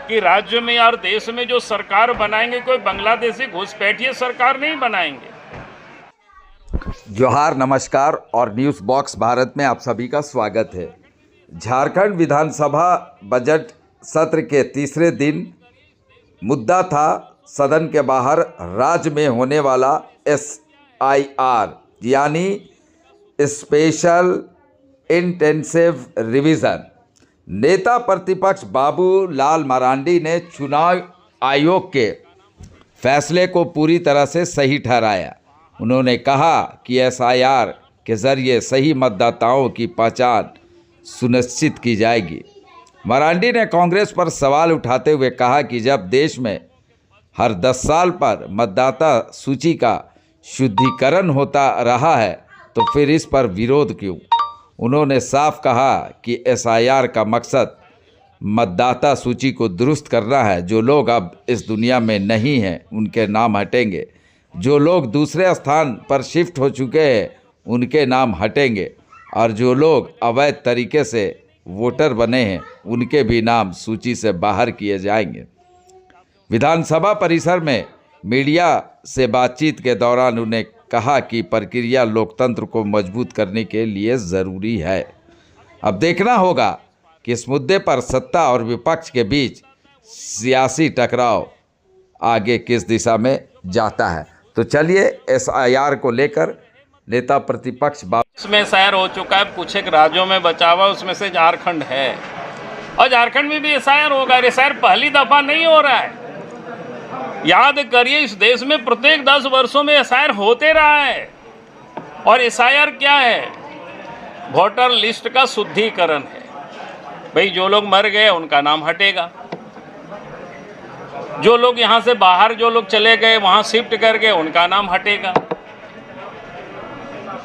कि राज्य में और देश में जो सरकार बनाएंगे कोई बांग्लादेशी घुसपैठिए सरकार नहीं बनाएंगे। जोहार, नमस्कार और न्यूज़ बॉक्स भारत में आप सभी का स्वागत है। झारखंड विधानसभा बजट सत्र के तीसरे दिन मुद्दा था सदन के बाहर राज्य में होने वाला SIR यानी स्पेशल इंटेंसिव रिवीजन। नेता प्रतिपक्ष बाबूलाल मरांडी ने चुनाव आयोग के फैसले को पूरी तरह से सही ठहराया। उन्होंने कहा कि SIR के जरिए सही मतदाताओं की पहचान सुनिश्चित की जाएगी। मरांडी ने कांग्रेस पर सवाल उठाते हुए कहा कि जब देश में हर 10 साल पर मतदाता सूची का शुद्धिकरण होता रहा है तो फिर इस पर विरोध क्यों। उन्होंने साफ कहा कि SIR का मकसद मतदाता सूची को दुरुस्त करना है। जो लोग अब इस दुनिया में नहीं हैं उनके नाम हटेंगे, जो लोग दूसरे स्थान पर शिफ्ट हो चुके हैं उनके नाम हटेंगे और जो लोग अवैध तरीके से वोटर बने हैं उनके भी नाम सूची से बाहर किए जाएंगे। विधानसभा परिसर में मीडिया से बातचीत के दौरान उन्हें कहा कि प्रक्रिया लोकतंत्र को मजबूत करने के लिए ज़रूरी है। अब देखना होगा कि इस मुद्दे पर सत्ता और विपक्ष के बीच सियासी टकराव आगे किस दिशा में जाता है। तो चलिए SIR को लेकर नेता प्रतिपक्ष इसमें SIR हो चुका है, कुछ एक राज्यों में बचा हुआ, उसमें से झारखंड है और झारखंड में भी SIR होगा। SIR पहली दफा नहीं हो रहा है। याद करिए, इस देश में प्रत्येक 10 वर्षों में SIR होते रहा है। और SIR क्या है? वोटर लिस्ट का शुद्धिकरण है। भाई जो लोग मर गए उनका नाम हटेगा, जो लोग यहाँ से बाहर जो लोग चले गए वहाँ शिफ्ट कर गए उनका नाम हटेगा,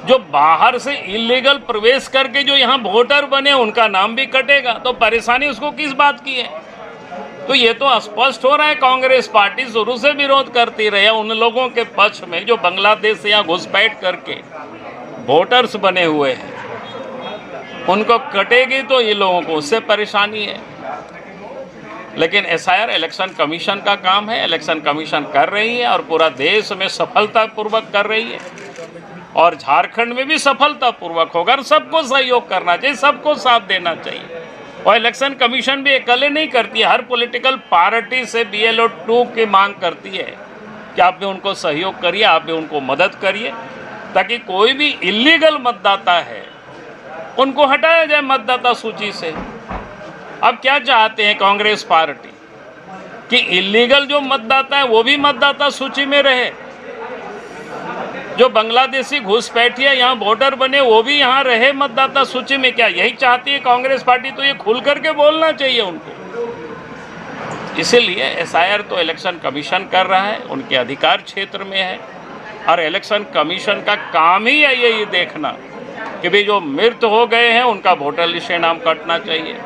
जो बाहर से इलीगल प्रवेश करके जो यहाँ वोटर बने उनका नाम भी कटेगा। तो परेशानी उसको किस बात की है? तो ये तो स्पष्ट हो रहा है, कांग्रेस पार्टी शुरू से विरोध करती रही है उन लोगों के पक्ष में जो बांग्लादेश से यहाँ घुसपैठ करके वोटर्स बने हुए हैं। उनको कटेगी तो ये लोगों को उससे परेशानी है। लेकिन SIR इलेक्शन कमीशन का काम है, इलेक्शन कमीशन कर रही है और पूरा देश में सफलतापूर्वक कर रही है और झारखंड में भी सफलतापूर्वक होगा। और सबको सहयोग करना चाहिए, सबको साथ देना चाहिए। और इलेक्शन कमीशन भी अकेले नहीं करती है, हर पॉलिटिकल पार्टी से BLO 2 की मांग करती है कि आप भी उनको सहयोग करिए, आप भी उनको मदद करिए ताकि कोई भी इलीगल मतदाता है उनको हटाया जाए मतदाता सूची से। अब क्या चाहते हैं कांग्रेस पार्टी कि इलीगल जो मतदाता है वो भी मतदाता सूची में रहे, जो बांग्लादेशी घुसपैठिए यहाँ वोटर बने वो भी यहाँ रहे मतदाता सूची में। क्या यही चाहती है कांग्रेस पार्टी? तो ये खुल करके बोलना चाहिए उनको। इसीलिए SIR तो इलेक्शन कमीशन कर रहा है, उनके अधिकार क्षेत्र में है और इलेक्शन कमीशन का काम ही है ये देखना कि भाई जो मृत हो गए हैं उनका वोटर लिस्ट से नाम कटना चाहिए।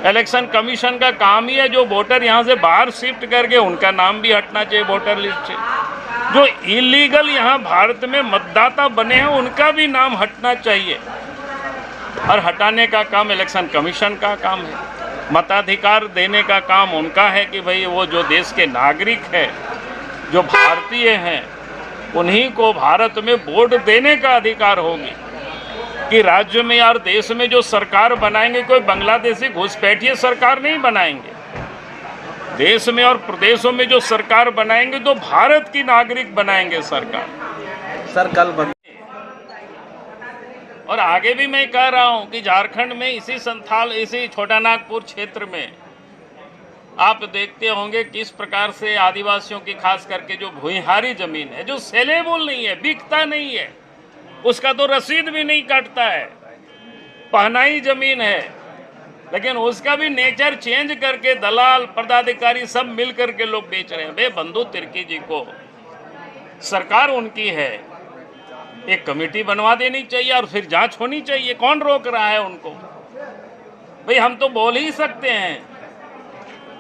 इलेक्शन कमीशन का काम ही है जो वोटर यहाँ से बाहर शिफ्ट करके उनका नाम भी हटना चाहिए वोटर लिस्ट से। जो इलीगल यहाँ भारत में मतदाता बने हैं उनका भी नाम हटना चाहिए और हटाने का काम इलेक्शन कमीशन का काम है। मताधिकार देने का काम उनका है कि भाई वो जो देश के नागरिक हैं, जो भारतीय हैं, उन्हीं को भारत में वोट देने का अधिकार होगी। कि राज्य में और देश में जो सरकार बनाएंगे कोई बांग्लादेशी घुसपैठिए सरकार नहीं बनाएंगे। देश में और प्रदेशों में जो सरकार बनाएंगे तो भारत की नागरिक बनाएंगे सरकार। सर कल और आगे भी मैं कह रहा हूं कि झारखंड में इसी छोटा नागपुर क्षेत्र में आप देखते होंगे किस प्रकार से आदिवासियों की खास करके जो भूइहारी जमीन है, जो सेलेबल नहीं है, बिकता नहीं है, उसका तो रसीद भी नहीं काटता है, पहनाई जमीन है, लेकिन उसका भी नेचर चेंज करके दलाल पदाधिकारी सब मिल करके लोग बेच रहे हैं। भाई बंधु तिर्की जी को सरकार उनकी है, एक कमेटी बनवा देनी चाहिए और फिर जांच होनी चाहिए। कौन रोक रहा है उनको? भाई हम तो बोल ही सकते हैं,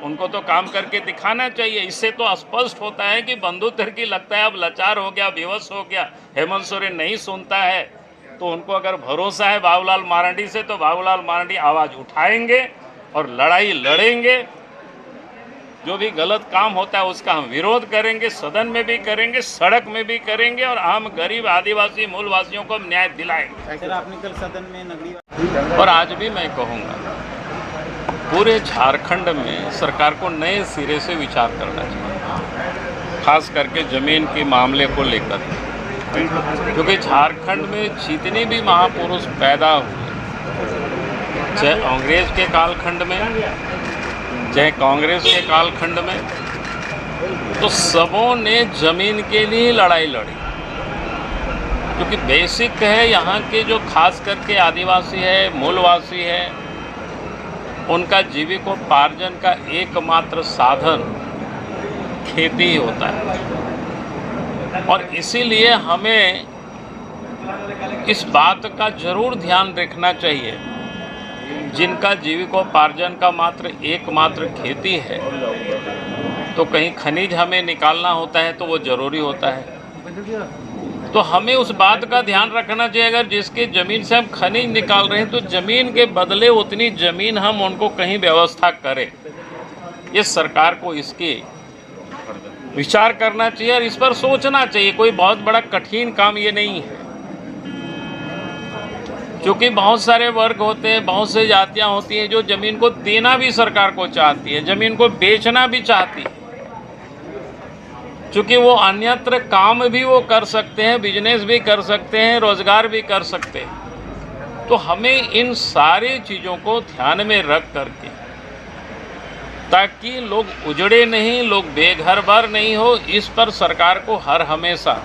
उनको तो काम करके दिखाना चाहिए। इससे तो स्पष्ट होता है कि बंधु तिर्की लगता है अब लाचार हो गया, बेबस हो गया, हेमंत सोरेन नहीं सुनता है। तो उनको अगर भरोसा है बाबूलाल मरांडी से तो बाबूलाल मरांडी आवाज़ उठाएंगे और लड़ाई लड़ेंगे जो भी गलत काम होता है उसका हम विरोध करेंगे, सदन में भी करेंगे, सड़क में भी करेंगे और हम गरीब आदिवासी मूलवासियों को न्याय दिलाएंगे। सर, आपने कल सदन में नगरीय और आज भी मैं कहूँगा पूरे झारखंड में सरकार को नए सिरे से विचार करना चाहिए, खास करके ज़मीन के मामले को लेकर, क्योंकि झारखंड में जितने भी महापुरुष पैदा हुए, चाहे अंग्रेज के कालखंड में, चाहे कांग्रेस के कालखंड में, तो सबों ने ज़मीन के लिए लड़ाई लड़ी। क्योंकि बेसिक है, यहाँ के जो खास करके आदिवासी है, मूलवासी है, उनका जीविकोपार्जन का एकमात्र साधन खेती ही होता है। और इसीलिए हमें इस बात का जरूर ध्यान रखना चाहिए, जिनका जीविकोपार्जन का एकमात्र खेती है, तो कहीं खनिज हमें निकालना होता है तो वो ज़रूरी होता है। तो हमें उस बात का ध्यान रखना चाहिए, अगर जिसकी ज़मीन से हम खनिज निकाल रहे हैं तो ज़मीन के बदले उतनी ज़मीन हम उनको कहीं व्यवस्था करें। ये सरकार को इसकी विचार करना चाहिए और इस पर सोचना चाहिए। कोई बहुत बड़ा कठिन काम ये नहीं है, क्योंकि बहुत सारे वर्ग होते हैं, बहुत से जातियां होती हैं जो ज़मीन को देना भी सरकार को चाहती है, ज़मीन को बेचना भी चाहती है, क्योंकि वो अन्यत्र काम भी वो कर सकते हैं, बिजनेस भी कर सकते हैं, रोजगार भी कर सकते हैं। तो हमें इन सारी चीज़ों को ध्यान में रख करके, ताकि लोग उजड़े नहीं, लोग बेघर-बार नहीं हो, इस पर सरकार को हर हमेशा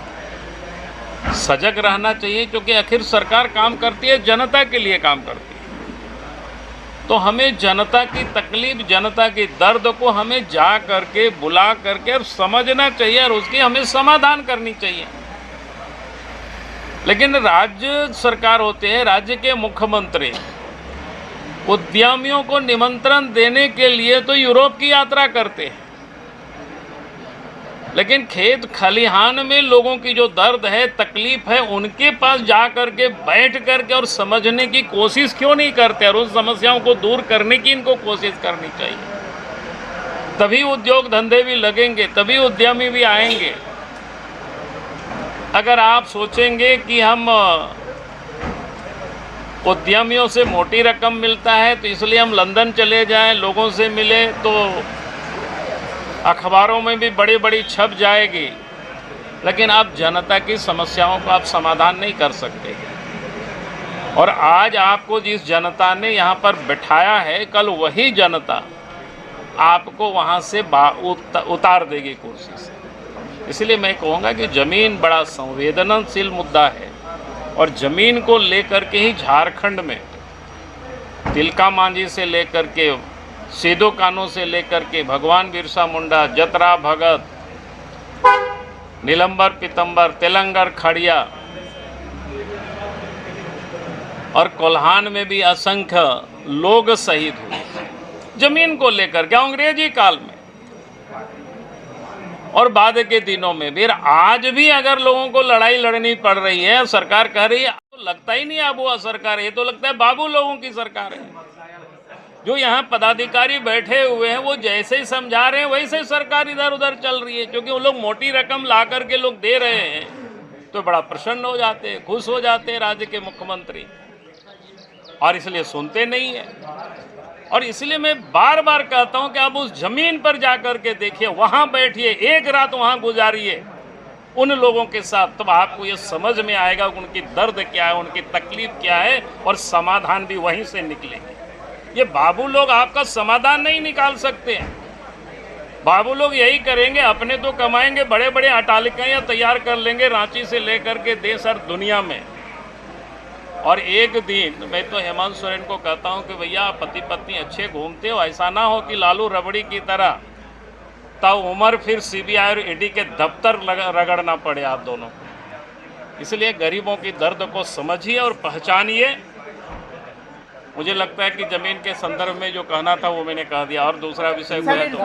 सजग रहना चाहिए, क्योंकि आखिर सरकार काम करती है, जनता के लिए काम करती है। तो हमें जनता की तकलीफ, जनता के दर्द को हमें जा करके, बुला करके और समझना चाहिए और उसकी हमें समाधान करनी चाहिए। लेकिन राज्य सरकार होते हैं, राज्य के मुख्यमंत्री उद्यमियों को निमंत्रण देने के लिए तो यूरोप की यात्रा करते हैं, लेकिन खेत खलिहान में लोगों की जो दर्द है, तकलीफ है, उनके पास जा करके बैठ करके और समझने की कोशिश क्यों नहीं करते और उन समस्याओं को दूर करने की इनको कोशिश करनी चाहिए। तभी उद्योग धंधे भी लगेंगे, तभी उद्यमी भी आएंगे। अगर आप सोचेंगे कि हम उद्यमियों से मोटी रकम मिलता है तो इसलिए हम लंदन चले जाएं, लोगों से मिले, तो अखबारों में भी बड़ी बड़ी छप जाएगी, लेकिन आप जनता की समस्याओं का आप समाधान नहीं कर सकते। और आज आपको जिस जनता ने यहाँ पर बिठाया है, कल वही जनता आपको वहाँ से उतार देगी कुर्सी से। इसलिए मैं कहूँगा कि ज़मीन बड़ा संवेदनशील मुद्दा है और ज़मीन को लेकर के ही झारखंड में तिलका मांझी से लेकर के, सिदो कान्हू से लेकर के, भगवान बिरसा मुंडा, जतरा भगत, नीलंबर पीतंबर, तेलंगर खड़िया और कोल्हान में भी असंख्य लोग शहीद हुए जमीन को लेकर के, अंग्रेजी काल में और बाद के दिनों में भी। आज भी अगर लोगों को लड़ाई लड़नी पड़ रही है, सरकार कह रही है, तो लगता ही नहीं अब वो सरकार है, तो लगता है बाबू लोगों की सरकार है। जो यहाँ पदाधिकारी बैठे हुए हैं वो जैसे ही समझा रहे हैं वैसे ही सरकार इधर उधर चल रही है, क्योंकि वो लोग मोटी रकम ला करके लोग दे रहे हैं तो बड़ा प्रसन्न हो जाते हैं, खुश हो जाते हैं राज्य के मुख्यमंत्री, और इसलिए सुनते नहीं है। और इसलिए मैं बार बार कहता हूं कि आप उस जमीन पर जा करके देखिए, वहां बैठिए, एक रात वहां गुजारिए उन लोगों के साथ, तब आपको ये समझ में आएगा उनकी दर्द क्या है, उनकी तकलीफ क्या है, और समाधान भी वहीं से निकलेंगे। ये बाबू लोग आपका समाधान नहीं निकाल सकते हैं। बाबू लोग यही करेंगे, अपने तो कमाएंगे, बड़े बड़े अटालिकाएं तैयार कर लेंगे रांची से लेकर के देश और दुनिया में। और एक दिन मैं तो हेमंत सोरेन को कहता हूं कि भैया पति पत्नी अच्छे घूमते हो, ऐसा ना हो कि लालू रबड़ी की तरह तब उम्र फिर सीबीआई और ईडी के दफ्तर रगड़ना पड़े आप दोनों को। इसलिए गरीबों की दर्द को समझिए और पहचानिए। मुझे लगता है कि ज़मीन के संदर्भ में जो कहना था वो मैंने कह दिया, और दूसरा विषय हुआ तो